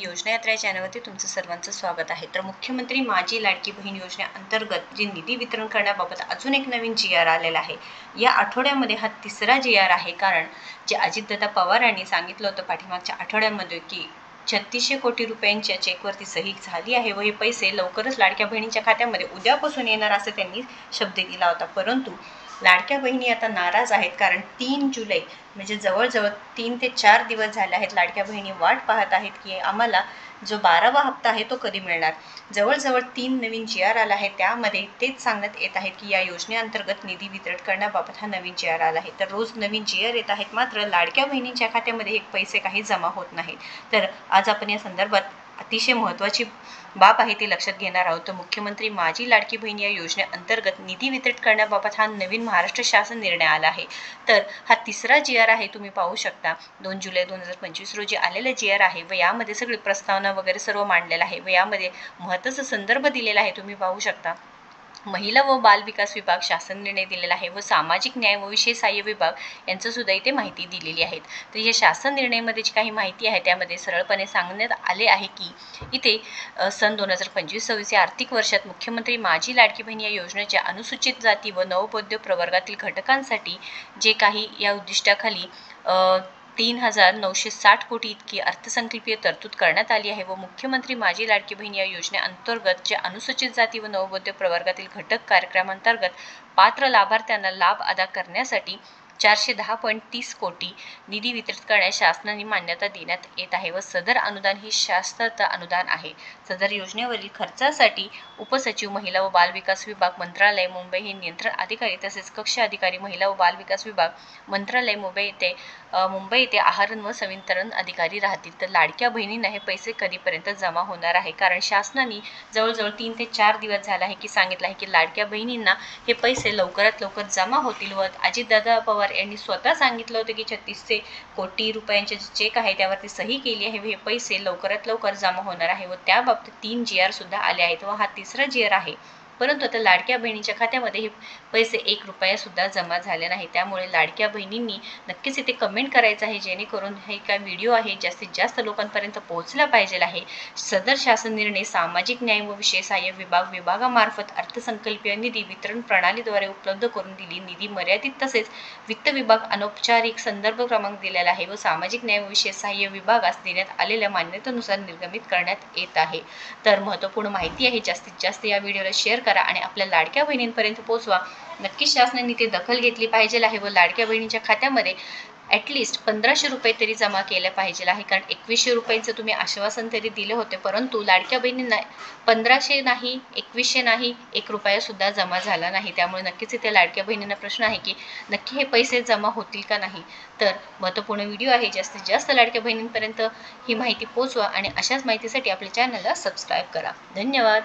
योजना यात्रा चॅनलवरती तुमचं सर्वांचं स्वागत आहे। तर मुख्यमंत्री माझी लाडकी बहीण योजनेअंतर्गत जे निधी वितरण करण्याबाबत अजून एक नवीन GR आलेला आहे। या आठवड्यामध्ये हा तिसरा GR आहे, कारण जे अजितदादा पवार यांनी सांगितलं होतं पाठीमागच्या आठवड्यामध्ये की 3600 कोटी रुपयांच्या चेकवरती सही झाली आहे व हे पैसे लवकरच लाडक्या बहिणींच्या खात्यामध्ये उद्यापासून येणार असं त्यांनी शब्द दिला होता। परंतु लाडक्या बहिणी आता नाराज आहेत, कारण 3 जुलै म्हणजे जवळजवळ 3 ते 4 दिवस झाले आहेत लाडक्या बहिणी वाट पाहत आहेत की आम्हाला जो 12वा हप्ता आहे तो कधी मिळणार। जवळजवळ 3 नवीन GR आला आहे, त्यामध्ये तेच सांगण्यात येत आहे की या योजनेअंतर्गत निधी वितरण करण्याबाबत हा नवीन GR आला आहे। तर रोज नवीन GR येत आहेत, मात्र लाडक्या बहिणींच्या खात्यामध्ये एक पैसे काही जमा होत नाहीत। तर आज आपण या संदर्भात अतिशय महत्त्वाची बाब आहे ती लक्षात घेणार आहोत। तर मुख्यमंत्री माझी लाडकी बहीण या योजनेअंतर्गत निधी वितरित करण्याबाबत हा नवीन महाराष्ट्र शासन निर्णय आला आहे। तर हा तिसरा GR आहे, तुम्ही पाहू शकता 2 जुलै 2025 रोजी आलेला GR आहे व यामध्ये सगळी प्रस्तावना वगैरे सर्व मांडलेला आहे व यामध्ये महत्त्वाचा संदर्भ दिलेला आहे, तुम्ही पाहू शकता। महिला व बाल विकास विभाग शासन निर्णय दिलेला आहे व सामाजिक न्याय व विशेष सहाय्य विभाग यांचं सुद्धा इथे माहिती दिलेली आहे। तर या शासन निर्णयामध्ये जी काही माहिती आहे त्यामध्ये सरळपणे सांगण्यात आले आहे की इथे सन 2025-26 या आर्थिक वर्षात मुख्यमंत्री माझी लाडकी बहीण या योजनेच्या अनुसूचित जाती व नवोद्योग प्रवर्गातील घटकांसाठी जे काही या उद्दिष्टाखाली 3,960 कोटी इतकी अर्थसंकल्पीय तरतूद करण्यात आली आहे व मुख्यमंत्री माझी लाडकी बहीण या योजनेअंतर्गत जे अनुसूचित जाती व नवोद्योग प्रवर्गातील घटक कार्यक्रमांतर्गत पात्र लाभार्थ्यांना लाभ अदा करण्यासाठी 410.30 कोटी निधी वितरित करण्यास शासनाने मान्यता देण्यात येत आहे व सदर अनुदान ही शासनाचं अनुदान आहे। सदर योजनेवरील खर्चासाठी उपसचिव महिला व बाल विकास विभाग मंत्रालय मुंबई हे नियंत्रण अधिकारी तसेच कक्ष अधिकारी महिला व बाल विकास विभाग मंत्रालय मुंबई येथे आहरण व संवितरण अधिकारी राहतील। तर लाडक्या बहिणींना हे पैसे कधीपर्यंत जमा होणार आहे, कारण शासनाने जवळजवळ 3 ते 4 दिवस झाला आहे की सांगितलं आहे की लाडक्या बहिणींना हे पैसे लवकरात लवकर जमा होतील व अजितदादा पवार यांनी स्वतः सांगितलं होतं की 3600 कोटी रुपयांचे जे चेक आहे त्यावरती सही केली आहे व हे पैसे लवकरात लवकर जमा होणार आहे व त्याबाबतीत 3 GR सुद्धा आले आहेत व हा तिसरा GR आहे। परंतु आता लाडक्या बहिणीच्या खात्यामध्ये हे पैसे 1 रुपया सुद्धा जमा झाले नाही। त्यामुळे लाडक्या बहिणींनी नक्कीच इथे कमेंट करायचं आहे, जेणेकरून हे काय व्हिडिओ आहे जास्तीत जास्त लोकांपर्यंत पोहोचला पाहिजे आहे। सदर शासन निर्णय सामाजिक न्याय व विशेष सहाय्य विभागामार्फत अर्थसंकल्पीय निधी वितरण प्रणालीद्वारे उपलब्ध करून दिली। निधी मर्यादित तसेच वित्त विभाग अनौपचारिक संदर्भ क्रमांक दिलेला आहे व सामाजिक न्याय व विशेष सहाय्य विभागास देण्यात आलेल्या मान्यतेनुसार निर्गमित करण्यात येत आहे। तर महत्त्वपूर्ण माहिती आहे, जास्तीत जास्त या व्हिडिओला शेअर करा आणि आपल्या लाडक्या बहिणींपर्यंत पोहोचवा। नक्कीच शासनाने ते दखल घेतली पाहिजे आहे व लाडक्या बहिणींच्या खात्यामध्ये ॲटलिस्ट 1500 रुपये तरी जमा केले पाहिजे आहे, कारण 2100 रुपयांचं तुम्ही आश्वासन तरी दिले होते, परंतु लाडक्या बहिणींना 1500 नाही, 2100 नाही, 1 रुपया सुद्धा जमा झाला नाही। त्यामुळे नक्कीच इथे लाडक्या बहिणींना प्रश्न आहे की नक्की हे पैसे जमा होतील का नाही। तर महत्त्वपूर्ण व्हिडिओ आहे, जास्तीत जास्त लाडक्या बहिणींपर्यंत ही माहिती पोहोचवा आणि अशाच माहितीसाठी आपल्या चॅनलला सबस्क्राईब करा। धन्यवाद।